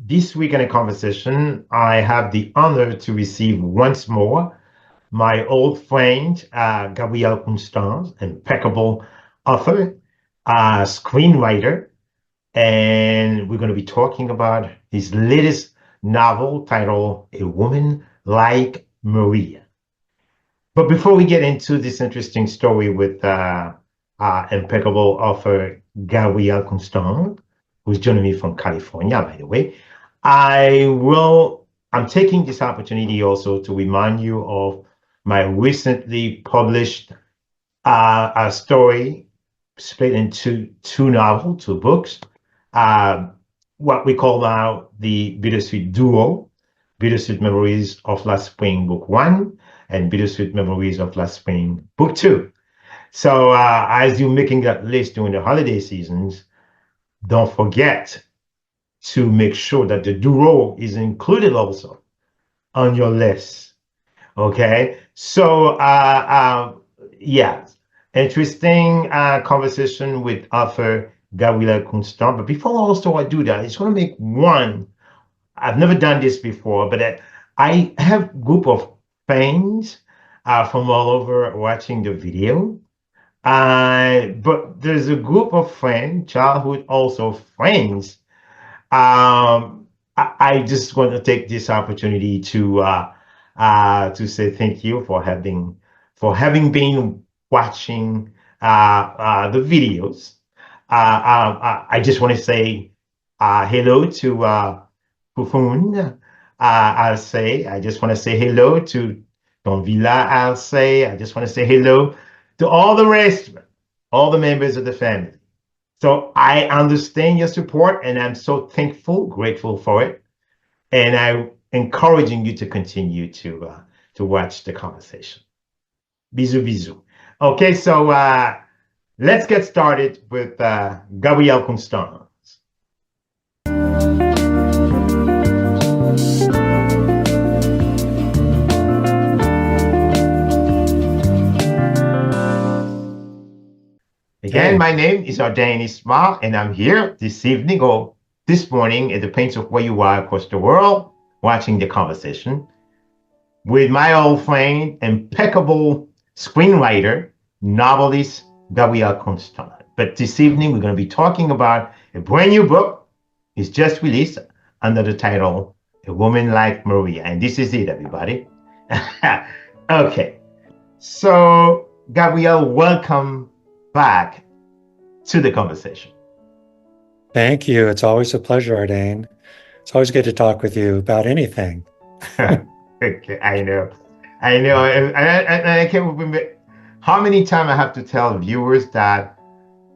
This week in a conversation, I have the honor to receive once more my old friend, Gabriel Constans, impeccable author, screenwriter, and we're going to be talking about his latest novel titled A Woman Like Maria. But before we get into this interesting story with impeccable author Gabriel Constant, who's joining me from California, by the way, I'm taking this opportunity also to remind you of my recently published story split into two books, uh, what we call now the Bittersweet Duo, Bittersweet Memories of Last Spring, Book One, and Bittersweet Memories of Last Spring, Book Two. So as you're making that list during the holiday seasons, don't forget to make sure that the duo is included also on your list. Okay. So yeah, interesting conversation with author Gabriel Constant. But before also I do that, I just want to make one. I've never done this before, but I have a group of friends from all over watching the video. But there's a group of friends, childhood also friends. I just want to take this opportunity to say thank you for having been watching the videos. I just want to say hello to Fufun. I just want to say hello to Don Villa. I just want to say hello to all the rest, all the members of the family. So I understand your support, and I'm so thankful, grateful for it, and I'm encouraging you to continue to watch the conversation. Bisous, bisous. Okay, so let's get started with Gabriel Constans. Again, my name is Ardain Isma, and I'm here this evening or this morning, it depends on where you are across the world, watching the conversation with my old friend, impeccable screenwriter, novelist, Gabriel Constant. But this evening, we're going to be talking about a brand new book. It's just released under the title, A Woman Like Maria. And this is it, everybody. Okay. So, Gabriel, welcome back to the conversation. Thank you. It's always a pleasure, Ardain. It's always good to talk with you about anything. Okay, I know. And I can't remember how many times I have to tell viewers that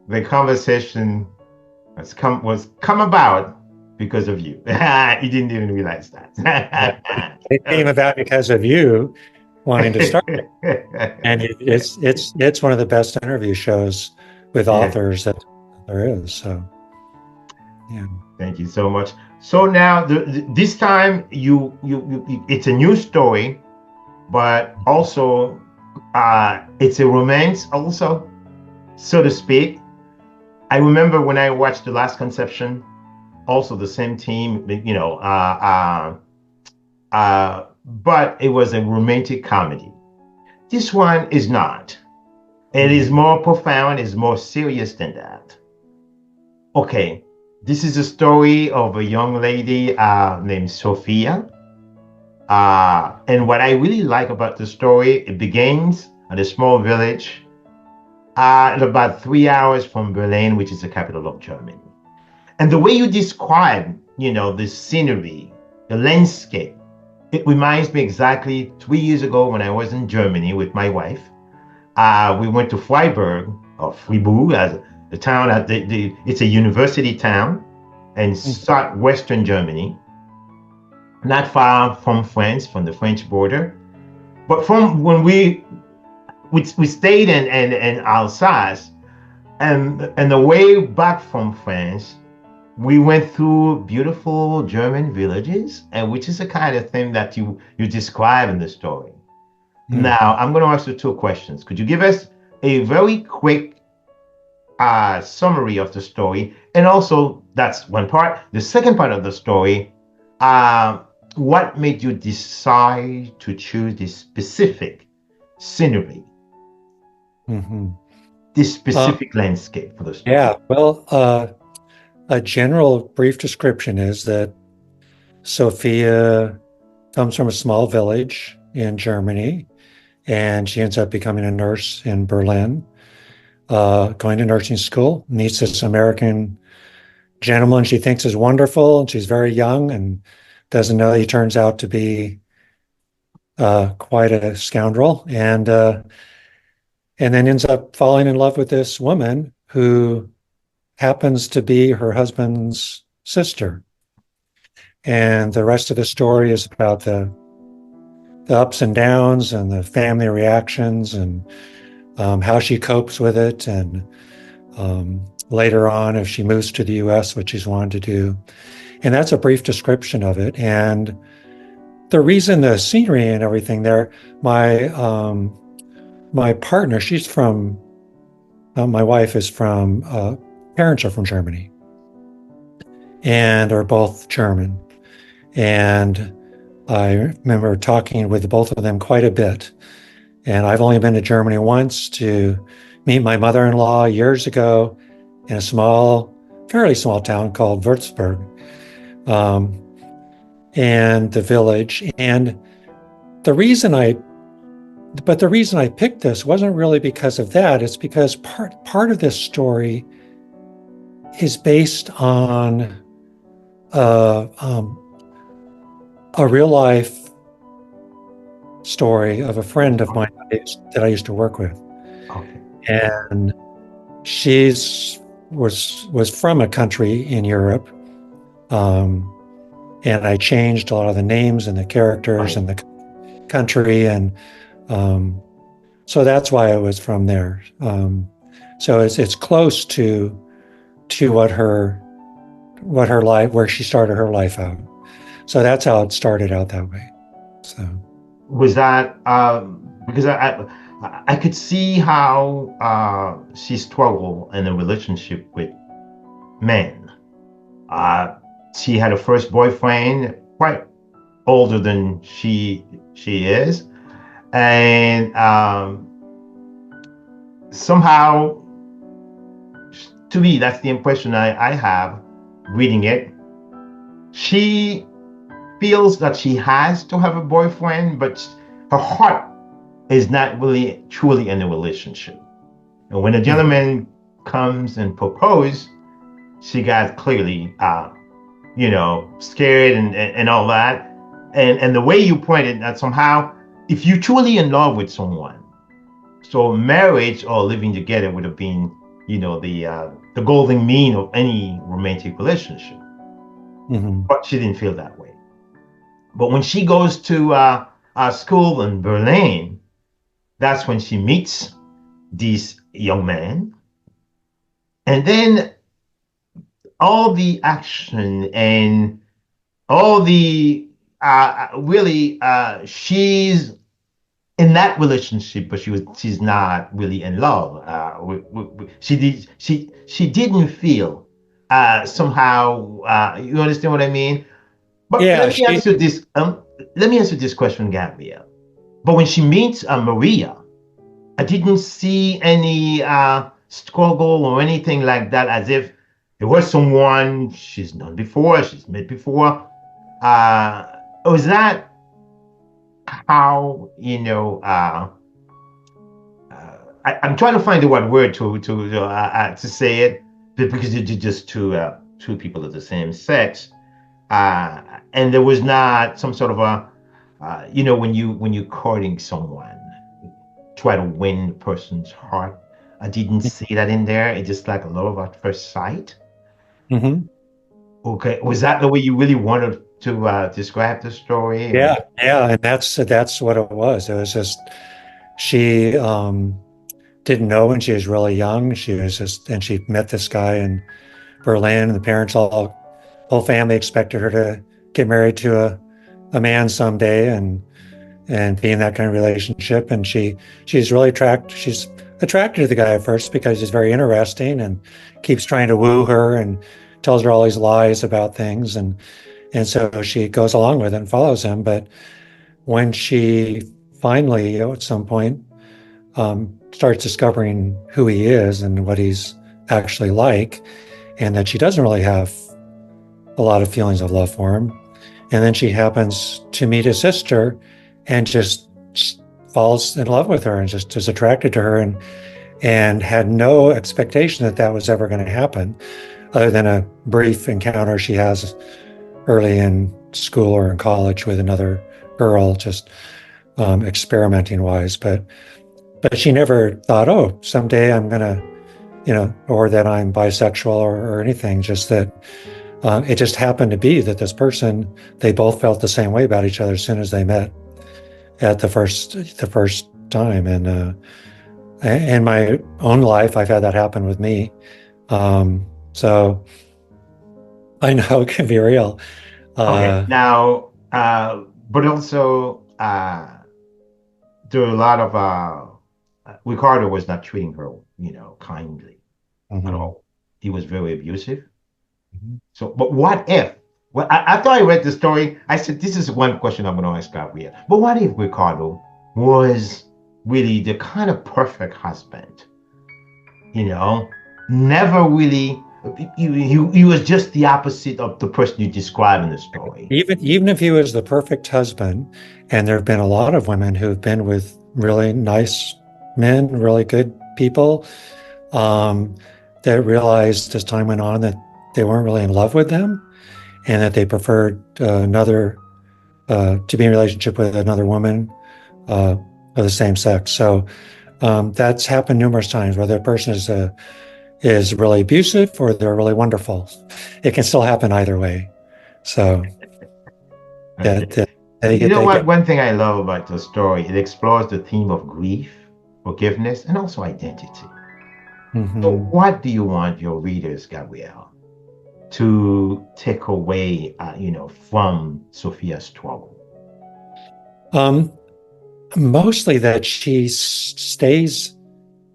the conversation was come about because of you. You didn't even realize that. It came about because of you wanting to start it. And it's one of the best interview shows with authors that there is. So, yeah. Thank you so much. So now, this time you it's a new story, but also it's a romance, also, so to speak. I remember when I watched The Last Conception, also the same team, but it was a romantic comedy. This one is not. It is more profound, it's more serious than that. Okay, this is a story of a young lady named Sophia. And what I really like about the story, it begins at a small village about 3 hours from Berlin, which is the capital of Germany. And the way you describe, the scenery, the landscape, it reminds me exactly 3 years ago when I was in Germany with my wife. We went to Freiburg, or Fribourg, as the town. It's a university town in southwestern Germany, not far from France, from the French border. But from when we stayed in Alsace, and the way back from France, we went through beautiful German villages, and which is the kind of thing that you describe in the story. Now, I'm going to ask you two questions. Could you give us a very quick summary of the story? And also, that's one part. The second part of the story, what made you decide to choose this specific scenery, Hmm. this specific landscape for the story? Yeah, well, a general brief description is that Sophia comes from a small village in Germany, and she ends up becoming a nurse in Berlin, going to nursing school, meets this American gentleman she thinks is wonderful, and she's very young and doesn't know he turns out to be quite a scoundrel, and then ends up falling in love with this woman who happens to be her husband's sister. And the rest of the story is about the ups and downs and the family reactions and how she copes with it. And later on, if she moves to the US, what she's wanted to do. And that's a brief description of it. And the reason the scenery and everything there, my partner, she's from, my wife is from, parents are from Germany and are both German. And I remember talking with both of them quite a bit. And I've only been to Germany once to meet my mother-in-law years ago in a fairly small town called Würzburg, and the village. And the reason I picked this wasn't really because of that. It's because part of this story is based on a real life story of a friend of mine that I used to work with. Okay. And was from a country in Europe. And I changed a lot of the names and the characters and the country. And so that's why I was from there. So it's close to what her life, where she started her life out. So that's how it started out that way. So was that because I could see how she struggled in a relationship with men. She had a first boyfriend, quite older than she is, and somehow, to me, that's the impression I have reading it. She feels that she has to have a boyfriend, but her heart is not really truly in a relationship. And when a gentleman comes and proposes, she got clearly, scared and all that. And the way you pointed that somehow, if you truly in love with someone, so marriage or living together would have been, the golden mean of any romantic relationship. mm-hmm. But she didn't feel that way. But when she goes to school in Berlin, that's when she meets this young man. And then all the action and all the she's in that relationship, but she's not really in love. She didn't feel somehow. You understand what I mean? But Yeah, let me answer this. Let me answer this question, Gabriel. But when she meets Maria, I didn't see any struggle or anything like that, as if it was someone she's known before, she's met before. Was that how I'm trying to find the right word to say it, because you're just two people of the same sex. And there was not some sort of when you're courting someone, try to win the person's heart. I didn't see that in there. It's just like a love at first sight. Mm-hmm. Okay, was that the way you really wanted to describe the story? Yeah, and that's what it was. It was just she didn't know when she was really young. And she met this guy in Berlin, and the parents whole family expected her to get married to a man someday and be in that kind of relationship. And she's attracted to the guy at first because he's very interesting and keeps trying to woo her and tells her all these lies about things. And And so she goes along with it and follows him. But when she finally, at some point, starts discovering who he is and what he's actually like, and that she doesn't really have a lot of feelings of love for him. And then she happens to meet his sister and just falls in love with her and just is attracted to her, and had no expectation that that was ever going to happen, other than a brief encounter she has early in school or in college with another girl, just experimenting wise. But she never thought, oh, someday I'm going to, or that I'm bisexual or anything. Just that it just happened to be that this person, they both felt the same way about each other as soon as they met at the first time. And in my own life, I've had that happen with me. So I know it can be real. Okay. Now, but also, there are a lot of Ricardo was not treating her, kindly at all. He was very abusive. So, but what if? Well, after I read the story, I said, this is one question I'm going to ask Gabriel. But what if Ricardo was really the kind of perfect husband? Never really. He was just the opposite of the person you describe in the story. Even if he was the perfect husband, and there have been a lot of women who have been with really nice men, really good people, that realized as time went on that they weren't really in love with them, and that they preferred to be in a relationship with another woman of the same sex. So that's happened numerous times, whether a person is really abusive or they're really wonderful. It can still happen either way. So, one thing I love about the story, it explores the theme of grief, forgiveness, and also identity. So what do you want your readers, Gabriel, to take away, from Sophia's struggle? Mostly that she stays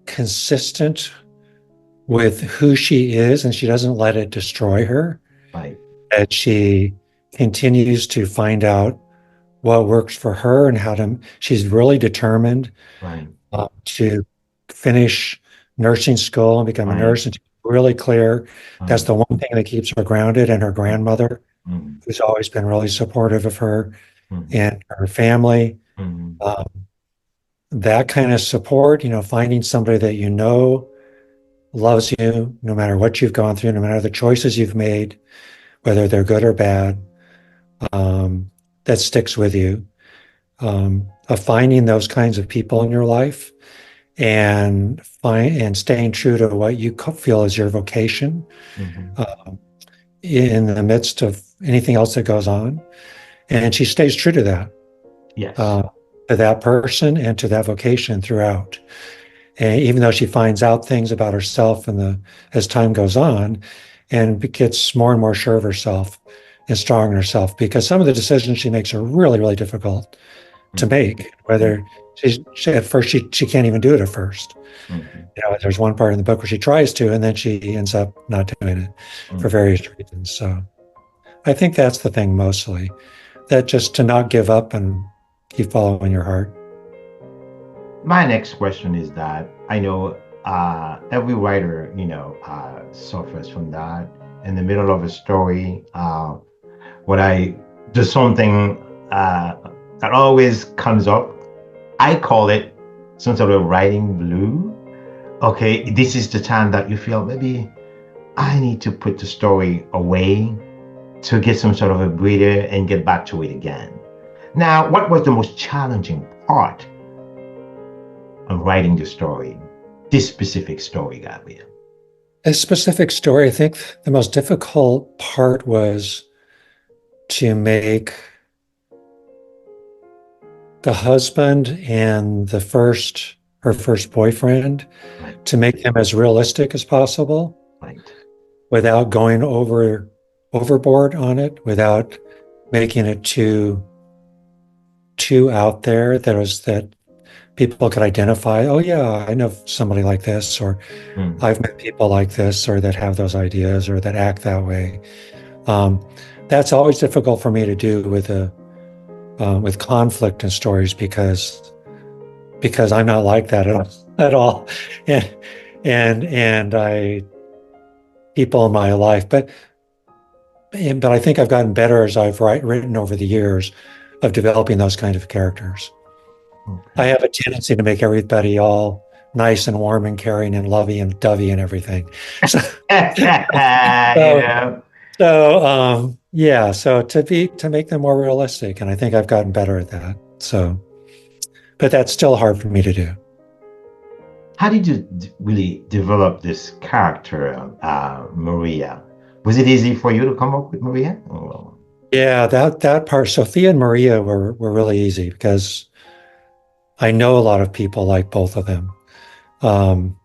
consistent with who she is, and she doesn't let it destroy her. Right. That she continues to find out what works for her and she's really determined to finish nursing school and become a nurse. And she's really clear. That's the one thing that keeps her grounded, and her grandmother, who's always been really supportive of her and her family. That kind of support, finding somebody that loves you no matter what you've gone through, no matter the choices you've made, whether they're good or bad, that sticks with you. Of finding those kinds of people in your life and staying true to what you feel is your vocation in the midst of anything else that goes on. And she stays true to that. Yes. To that person and to that vocation throughout. And even though she finds out things about herself as time goes on, and gets more and more sure of herself and strong in herself, because some of the decisions she makes are really, really difficult to make. Whether at first she can't even do it at first. There's one part in the book where she tries to, and then she ends up not doing it for various reasons. So I think that's the thing mostly, that just to not give up and keep following your heart. My next question is that I know every writer, suffers from that. In the middle of a story, there's something that always comes up. I call it some sort of writing blue. Okay, this is the time that you feel maybe I need to put the story away to get some sort of a breather and get back to it again. Now, what was the most challenging part of writing the story, this specific story, Gabriel? This specific story, I think the most difficult part was to make the husband and her first boyfriend, to make them as realistic as possible, without going overboard on it, without making it too out there, that people could identify, oh yeah, I know somebody like this, or I've met people like this, or that have those ideas, or that act that way. that's always difficult for me to do with conflict in stories because I'm not like that at all. And and I people in my life, but I think I've gotten better as I've written over the years of developing those kind of characters. I Okay. have a tendency to make everybody all nice and warm and caring and lovey and dovey and everything. So, so, Yeah. yeah. So to make them more realistic, and I think I've gotten better at that. So, but that's still hard for me to do. How did you really develop this character, Maria? Was it easy for you to come up with Maria? Oh, Yeah, that part. Sophia and Maria were really easy because I know a lot of people like both of them. Um,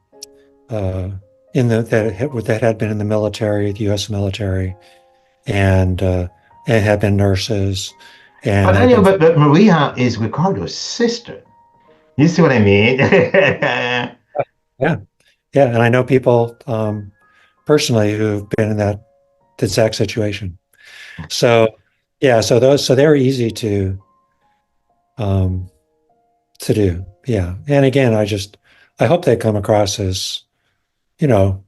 uh, that had been in the military, the U.S. military, and had been nurses, and but had anyway, been but Maria is Ricardo's sister. You see what I mean? yeah, yeah. And I know people personally who've been in that exact situation. So yeah, so they're easy um, to do. Yeah, and again, I hope they come across as you know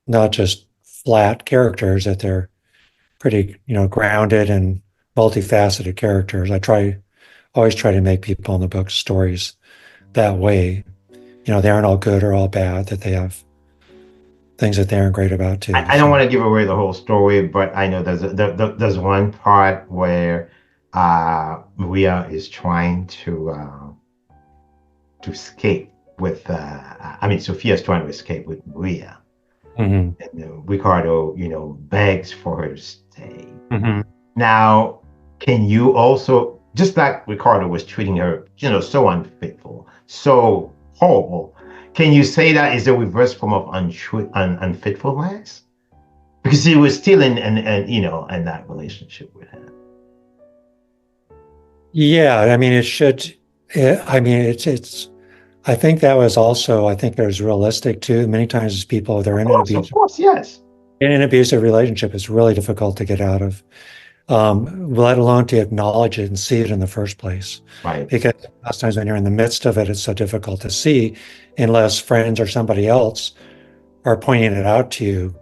not just flat characters, that they're pretty grounded and multifaceted characters. Always try to make people in the book stories that way. They aren't all good or all bad, that they have things that they aren't great about too. I don't So want to give away the whole story, but I know there's one part where Maria is trying to escape with I mean Sophia is trying to escape with Maria, mhm, and Ricardo begs for her to stay. mhm. Now, can you also, just like Ricardo was treating her, so unfaithful, so horrible, can you say that is a reverse form of unfaithfulness? Because he was still in that relationship with her. Yeah, I mean, it should. I mean, it's. I think that was also. I think it was realistic too. Many times, as people they're Of course, yes. in an abusive relationship, it's really difficult to get out of. Let alone to acknowledge it and see it in the first place. Right. Because most times when you're in the midst of it, it's so difficult to see unless friends or somebody else are pointing it out to you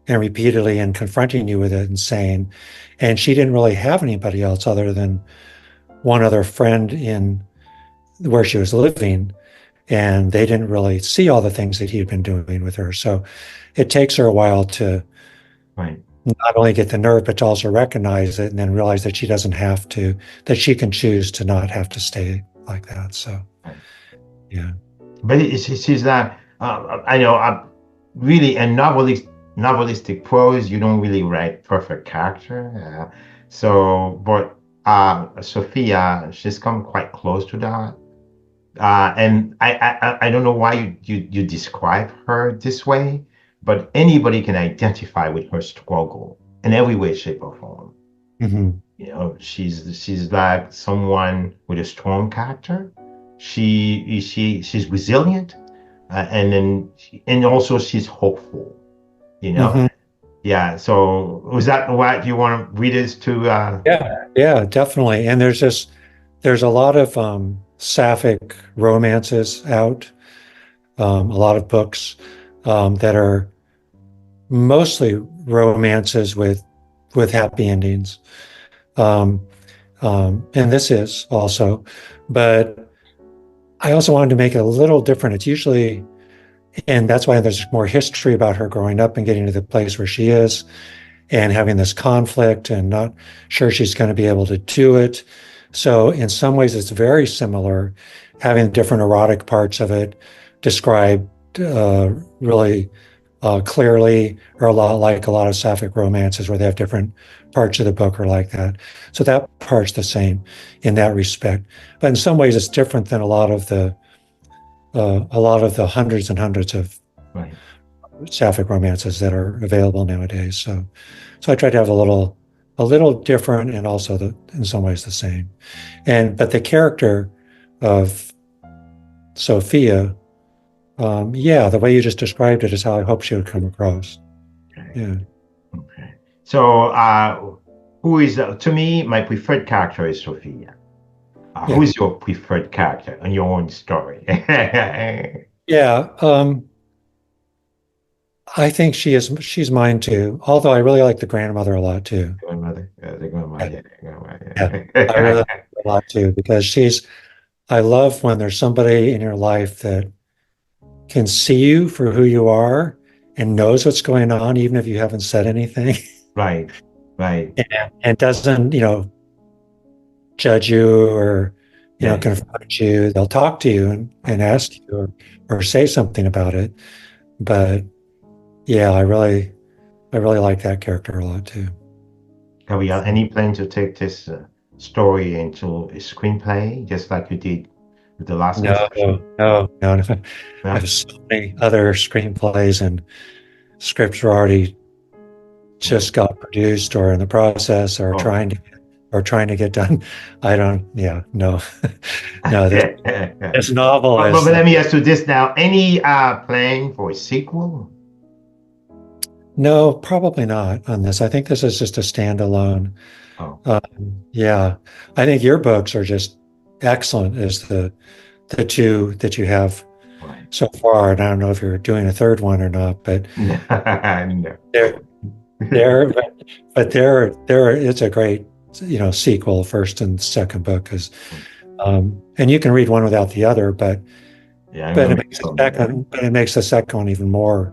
and repeatedly and confronting you with it and saying, and she didn't really have anybody else other than one other friend in where she was living. And they didn't really see all the things that he'd been doing with her. So it takes her a while to Right. not only get the nerve, but to also recognize it and then realize that she doesn't have to, that she can choose to not have to stay like that. So, Right. yeah. But she's not. I know. Really, in novelistic prose, you don't really write perfect character. But Sophia, she's come quite close to that. And I don't know why you describe her this way, but anybody can identify with her struggle in every way, shape, or form. Hmm. She's like someone with a strong character. She's resilient, and also she's hopeful. You know, Hmm. yeah. So was that what you want readers to? Yeah. Yeah, definitely. And there's a lot of sapphic romances out, a lot of books that are mostly romances with happy endings. Um, and this is also, but I also wanted to make it a little different. It's usually, and that's why there's more history about her growing up and getting to the place where she is and having this conflict and not sure she's going to be able to do it. So in some ways, it's very similar, having different erotic parts of it described really clearly, or a lot like a lot of sapphic romances where they have different parts of the book are like that. So that part's the same in that respect. But in some ways, it's different than a lot of the hundreds and hundreds of Right. sapphic romances that are available nowadays. So I try to have a little different and also in some ways the same. But the character of Sophia, yeah, the way you just described it is how I hope she would come across. Okay. Yeah. Okay. So, who is to me my preferred character is Sophia. Who Yeah. is your preferred character in your own story? Yeah. I think she's mine too. Although I really like the grandmother a lot too. Grandmother, the grandma, Yeah. yeah, Yeah. I really grandma. like her a lot too because I love when there's somebody in your life that can see you for who you are and knows what's going on, even if you haven't said anything, Right, right. and doesn't, judge you or, Yeah, yeah. confront you. They'll talk to you and ask you or say something about it. But yeah, I really like that character a lot too. Gabriel, any plan to take this story into a screenplay, just like you did with The Last No, Conception? no. I No? have so many other screenplays and scripts were already Okay. just got produced or in the process Oh. or trying to get done. I don't, yeah, no, no. but, This novel but is let me ask you this now. Any plan for a sequel? no, probably not on this. I think this is just a standalone. Oh, Yeah, I think your books are just excellent as the two that you have right. so far. And I don't know if you're doing a third one or not, but No. they're they're but they're it's a great sequel, first and second book, because and you can read one without the other, Yeah, I'm gonna make some. but it makes the second one even more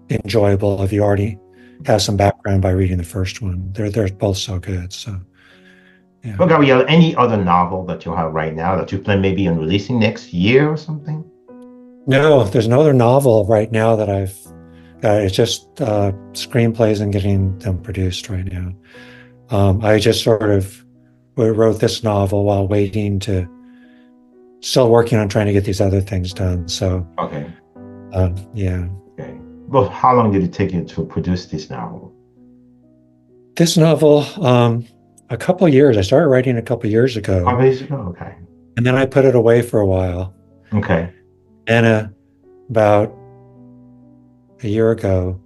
enjoyable if you already have some background by reading the first one. They're both so good. So yeah. Well, Gabriel, any other novel that you have right now that you plan maybe on releasing next year or something? No, there's no other novel right now that I've it's just screenplays and getting them produced right now. I just sort of wrote this novel while waiting to still working on trying to get these other things done. So Okay. yeah. Okay. Well, how long did it take you to produce this novel? This novel, a couple of years. I started writing a couple of years ago, 5 days ago? Okay. and then I put it away for a while. Okay. And about a year ago,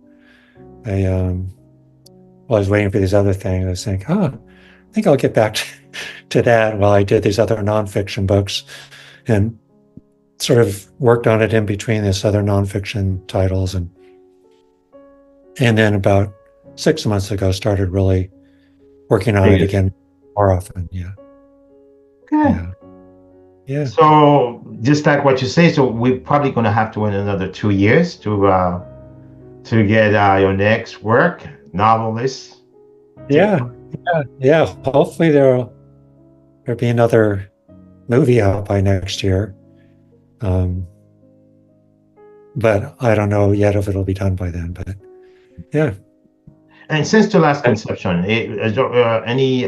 I was waiting for these other things. I was thinking, I think I'll get back to that while I did these other nonfiction books, and sort of worked on it in between these other nonfiction titles, and then about 6 months ago started really working on it Yes. again more often. Yeah, Okay. yeah, yeah. So just like what you say, so we're probably gonna have to wait another 2 years to get your next work, novelist. Yeah, yeah. Hopefully there'll be another movie out by next year. Um, but I don't know yet if it'll be done by then. But yeah. And since the last conception, is there any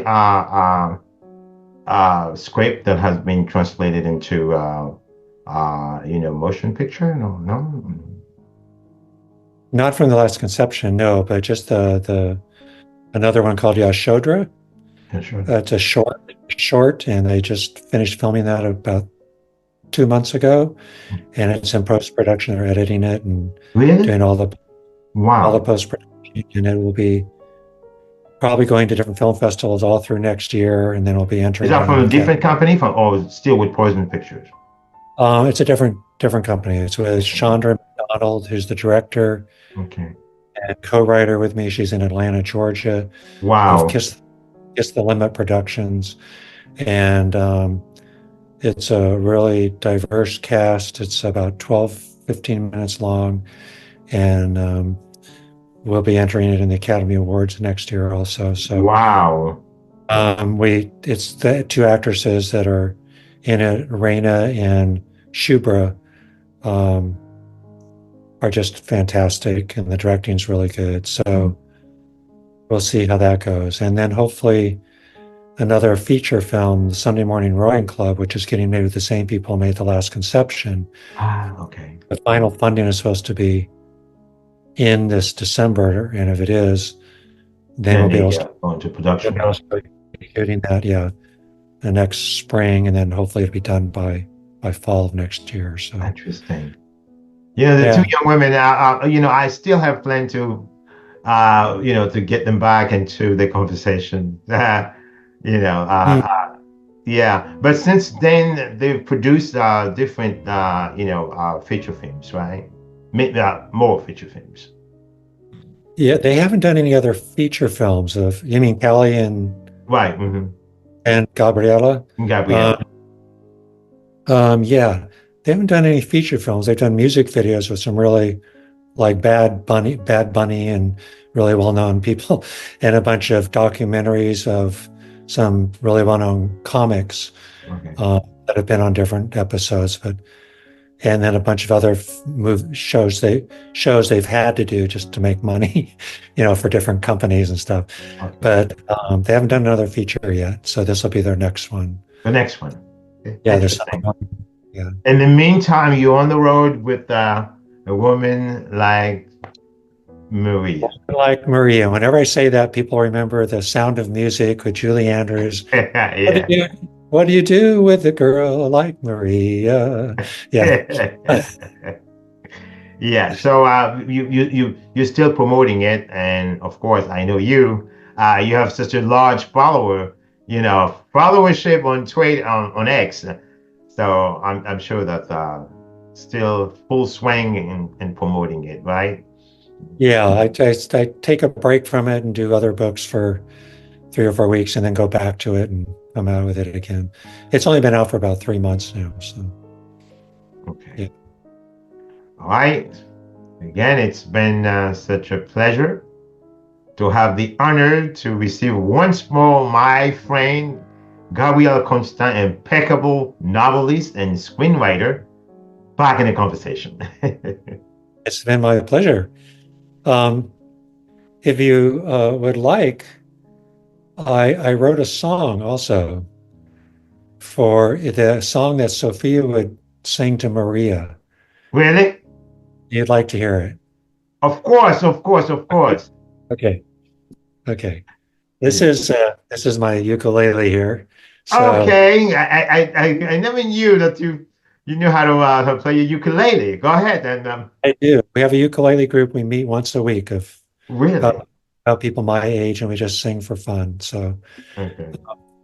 script that has been translated into motion picture? No, no. Not from the last conception, no, but just the another one called Yashodra. Yeah, sure. It's a short, and they just finished filming that about 2 months ago, and it's in post production. They're editing it and Really? doing all the Wow. post production, and it will be probably going to different film festivals all through next year, and then it'll be Is entering that it in from the a cat. different company from or still with Poison Pictures? It's a different company. It's with Chandra McDonald, who's the director Okay. and co-writer with me. She's in Atlanta, Georgia, of Wow. Kiss the Limit Productions, and it's a really diverse cast. It's about 12, 15 minutes long, and we'll be entering it in the Academy Awards next year also. So Wow. it's the two actresses that are in it, Raina and Shubra, um, are just fantastic, and the directing's really good. So we'll see how that goes. And then hopefully another feature film, The Sunday Morning Rowing Club, which is getting made with the same people who made The Last Conception. Okay. The final funding is supposed to be in this December, and if it is, then Then we'll be they able go into to production. shooting that, yeah, the next spring, and then hopefully it'll be done by fall of next year. So Interesting. Yeah, the two yeah, young women. I still have planned to to get them back into the conversation. You know, Mm. yeah. But since then, they've produced different, feature films, right? More feature films. Yeah, they haven't done any other feature films of, you mean Kelly Right. and Gabriella? Um, Gabriella. yeah, they haven't done any feature films. They've done music videos with some really like Bad Bunny, and really well-known people, and a bunch of documentaries of some really well-known comics Okay. that have been on different episodes. But and then a bunch of other shows they've had to do just to make money, for different companies and stuff. Okay. But they haven't done another feature yet, so this will be their next one. The next one. Okay. Yeah, there's something. Interesting. Yeah. In the meantime, you're on the road with a woman like Maria. Like Maria, whenever I say that, people remember The Sound of Music with Julie Andrews. What do Yeah. you what do you do with a girl like Maria? Yeah. Yeah. So you're still promoting it, and of course, I know you. You have such a large followership on Twitter on X. So I'm sure that still full swing in promoting it, right? Yeah, I take a break from it and do other books for 3 or 4 weeks and then go back to it and come out with it again. It's only been out for about 3 months now. So, Okay. yeah. All right. Again, it's been such a pleasure to have the honor to receive once more my friend Gabriel Constans, impeccable novelist and screenwriter, back in the conversation. It's been my pleasure. Um, if you would like, I wrote a song also for the song that Sophia would sing to Maria. Really? You'd like to hear it? Of course, of course, of course. Okay. Okay. This Yeah. is this is my ukulele here. So Okay. I never knew that you knew how to play your ukulele. Go ahead and I do. We have a ukulele group. We meet once a week of really. about, about people my age, and we just sing for fun. Okay.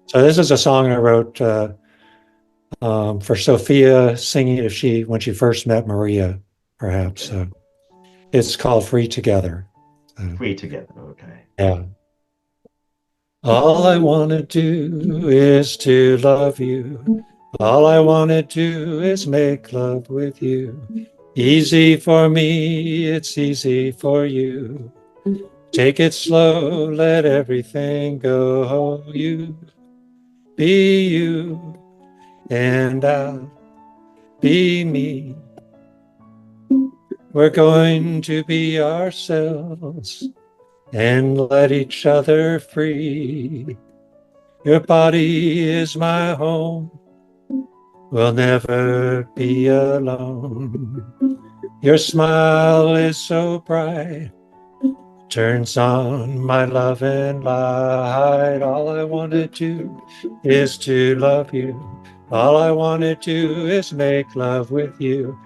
So this is a song I wrote for Sophia singing if she when she first met Maria, perhaps. Okay. So it's called "Free Together." So, Free together. Okay. yeah. All I want to do is to love you. All I want to do is make love with you. Easy for me, it's easy for you. Take it slow, let everything go. You be you, and I'll be me. We're going to be ourselves and let each other free. Your body is my home. We'll never be alone. Your smile is so bright, turns on my love and light. All I want to do is to love you. All I want to do is make love with you.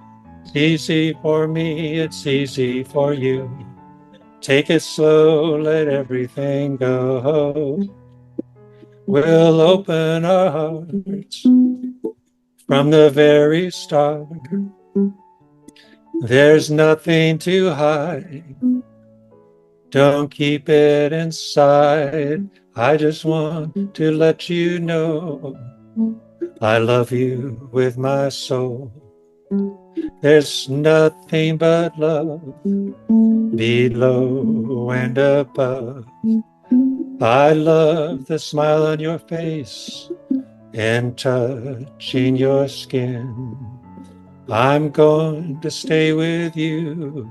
It's easy for me, it's easy for you. Take it slow, let everything go. We'll open our hearts from the very start. There's nothing to hide. Don't keep it inside. I just want to let you know I love you with my soul. There's nothing but love below and above. I love the smile on your face and touching your skin. I'm going to stay with you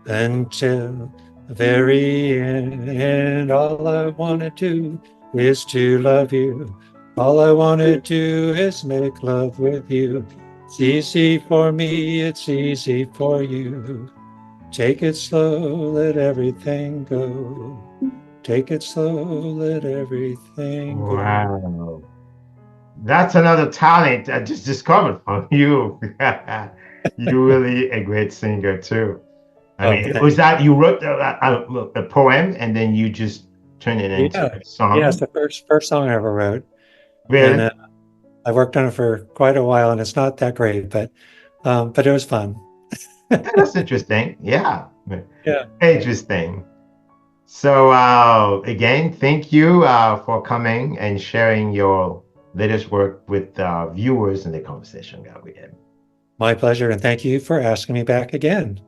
until the very end. All I want to do is to love you. All I want to do is make love with you. It's easy for me, it's easy for you. Take it slow, let everything go. Take it slow, let everything go. Wow. That's another talent I just discovered from you. You're really a great singer too. I Oh, mean, was that you wrote a poem and then you just turned it into yeah. a Yeah, it's song? the first song I ever wrote. And Really? I worked on it for quite a while, and it's not that great, but it was fun. Yeah, that's interesting. Yeah, Yeah, interesting. So again, thank you for coming and sharing your latest work with viewers in the conversation, Gabriel. my pleasure. And thank you for asking me back again.